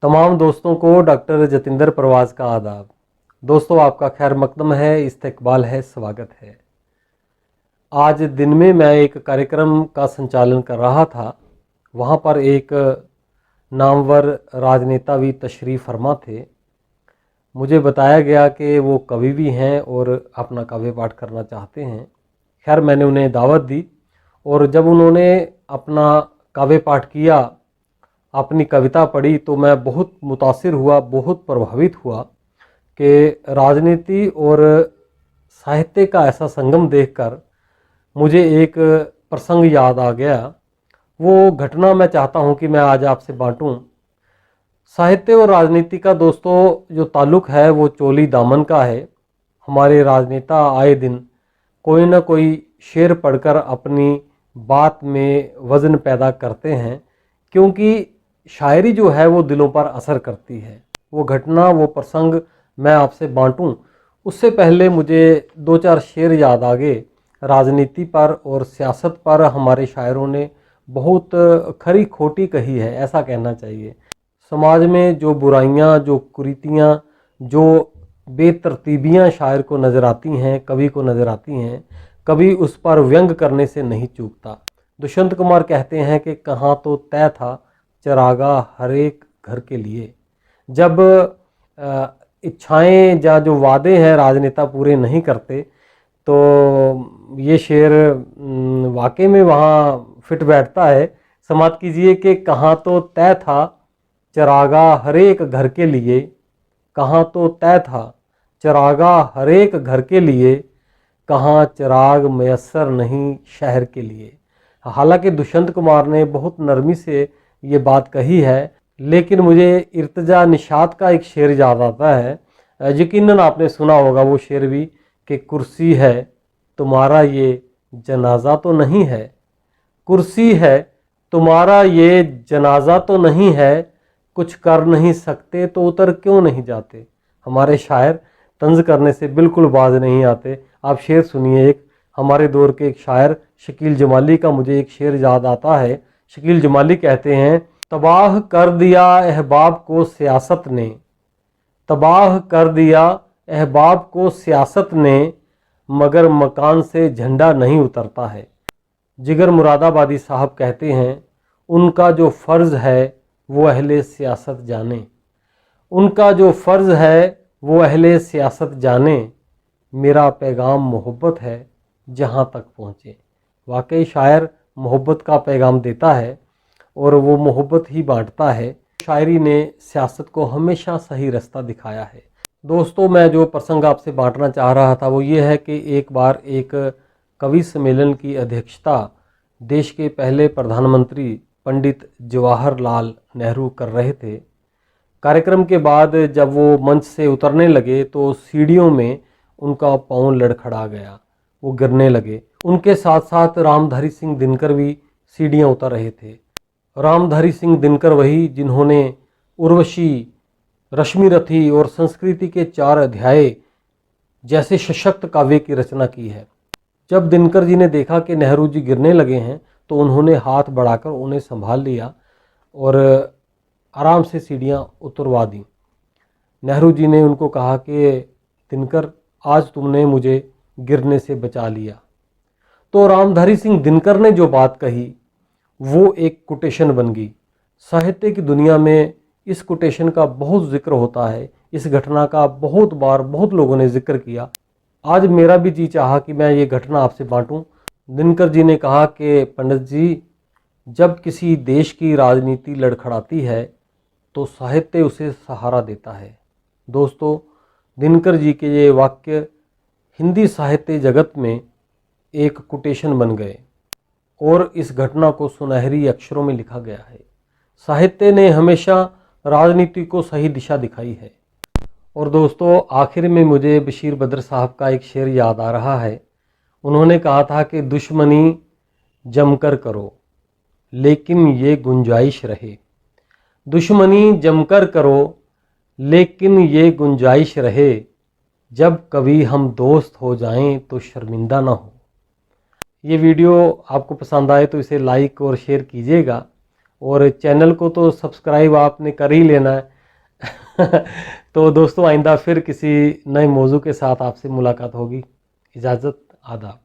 तमाम दोस्तों को डॉक्टर जतिंदर परवाज़ का आदाब। दोस्तों, आपका खैर मकदम है, इस्तकबाल है, स्वागत है। आज दिन में मैं एक कार्यक्रम का संचालन कर रहा था। वहाँ पर एक नामवर राजनेता भी तशरीफ़ फरमा थे। मुझे बताया गया कि वो कवि भी हैं और अपना काव्य पाठ करना चाहते हैं। खैर, मैंने उन्हें दावत दी और जब उन्होंने अपना काव्य पाठ किया, अपनी कविता पढ़ी, तो मैं बहुत मुतासिर हुआ, बहुत प्रभावित हुआ कि राजनीति और साहित्य का ऐसा संगम देखकर मुझे एक प्रसंग याद आ गया। वो घटना मैं चाहता हूँ कि मैं आज आपसे बांटूं। साहित्य और राजनीति का दोस्तों जो ताल्लुक़ है वो चोली दामन का है। हमारे राजनेता आए दिन कोई ना कोई शेर पढ़कर अपनी बात में वज़न पैदा करते हैं, क्योंकि शायरी जो है वो दिलों पर असर करती है। वो घटना, वो प्रसंग मैं आपसे बांटूं उससे पहले मुझे दो चार शेर याद आ गए। राजनीति पर और सियासत पर हमारे शायरों ने बहुत खरी खोटी कही है, ऐसा कहना चाहिए। समाज में जो बुराइयां, जो कुरीतियां, जो बेतरतीबियां शायर को नज़र आती हैं, कवि को नज़र आती हैं, कभी उस पर व्यंग करने से नहीं चूकता। दुष्यंत कुमार कहते हैं कि कहाँ तो तय था चरागा हर एक घर के लिए। जब इच्छाएं या जो वादे हैं राजनेता पूरे नहीं करते, तो ये शेर वाकई में वहाँ फिट बैठता है। समाप्त कीजिए कि कहाँ तो तय था चरागा हर एक घर के लिए, कहाँ तो तय था चरागा हर एक घर के लिए, कहाँ चिराग मयस्सर नहीं शहर के लिए। हालांकि दुष्यंत कुमार ने बहुत नरमी से ये बात कही है, लेकिन मुझे इर्तिजा निशात का एक शेर याद आता है। यकीनन आपने सुना होगा वो शेर भी कि कुर्सी है तुम्हारा ये जनाजा तो नहीं है, कुर्सी है तुम्हारा ये जनाजा तो नहीं है, कुछ कर नहीं सकते तो उतर क्यों नहीं जाते। हमारे शायर तंज करने से बिल्कुल बाज नहीं आते। आप शेर सुनिए। एक हमारे दौर के एक शायर शकील जमाली का मुझे एक शेर याद आता है। शकील जमाली कहते हैं, तबाह कर दिया अहबाब को सियासत ने, तबाह कर दिया अहबाब को सियासत ने, मगर मकान से झंडा नहीं उतरता है। जिगर मुरादाबादी साहब कहते हैं, उनका जो फ़र्ज़ है वो अहले सियासत जाने, उनका जो फ़र्ज़ है वो अहले सियासत जाने, मेरा पैगाम मोहब्बत है जहाँ तक पहुँचे। वाकई शायर मोहब्बत का पैगाम देता है और वो मोहब्बत ही बांटता है। शायरी ने सियासत को हमेशा सही रास्ता दिखाया है। दोस्तों, मैं जो प्रसंग आपसे बांटना चाह रहा था वो ये है कि एक बार एक कवि सम्मेलन की अध्यक्षता देश के पहले प्रधानमंत्री पंडित जवाहरलाल नेहरू कर रहे थे। कार्यक्रम के बाद जब वो मंच से उतरने लगे तो सीढ़ियों में उनका पाँव लड़खड़ा गया, वो गिरने लगे। उनके साथ साथ रामधारी सिंह दिनकर भी सीढ़ियाँ उतर रहे थे। रामधारी सिंह दिनकर वही जिन्होंने उर्वशी, रश्मिरथी और संस्कृति के 4 अध्याय जैसे सशक्त काव्य की रचना की है। जब दिनकर जी ने देखा कि नेहरू जी गिरने लगे हैं तो उन्होंने हाथ बढ़ाकर उन्हें संभाल लिया और आराम से सीढ़ियाँ उतरवा दी। नेहरू जी ने उनको कहा कि दिनकर, आज तुमने मुझे गिरने से बचा लिया। तो रामधारी सिंह दिनकर ने जो बात कही वो एक कोटेशन बन गई। साहित्य की दुनिया में इस कोटेशन का बहुत जिक्र होता है। इस घटना का बहुत बार बहुत लोगों ने जिक्र किया। आज मेरा भी जी चाहा कि मैं ये घटना आपसे बांटूं। दिनकर जी ने कहा कि पंडित जी, जब किसी देश की राजनीति लड़खड़ाती है तो साहित्य उसे सहारा देता है। दोस्तों, दिनकर जी के ये वाक्य हिंदी साहित्य जगत में एक कोटेशन बन गए और इस घटना को सुनहरी अक्षरों में लिखा गया है। साहित्य ने हमेशा राजनीति को सही दिशा दिखाई है। और दोस्तों, आखिर में मुझे बशीर बद्र साहब का एक शेर याद आ रहा है। उन्होंने कहा था कि दुश्मनी जमकर करो लेकिन ये गुंजाइश रहे, दुश्मनी जमकर करो लेकिन ये गुंजाइश रहे, जब कभी हम दोस्त हो जाएं तो शर्मिंदा ना हो। ये वीडियो आपको पसंद आए तो इसे लाइक और शेयर कीजिएगा और चैनल को तो सब्सक्राइब आपने कर ही लेना है। तो दोस्तों आइंदा फिर किसी नए मौजू के साथ आपसे मुलाकात होगी। इजाज़त, आदाब।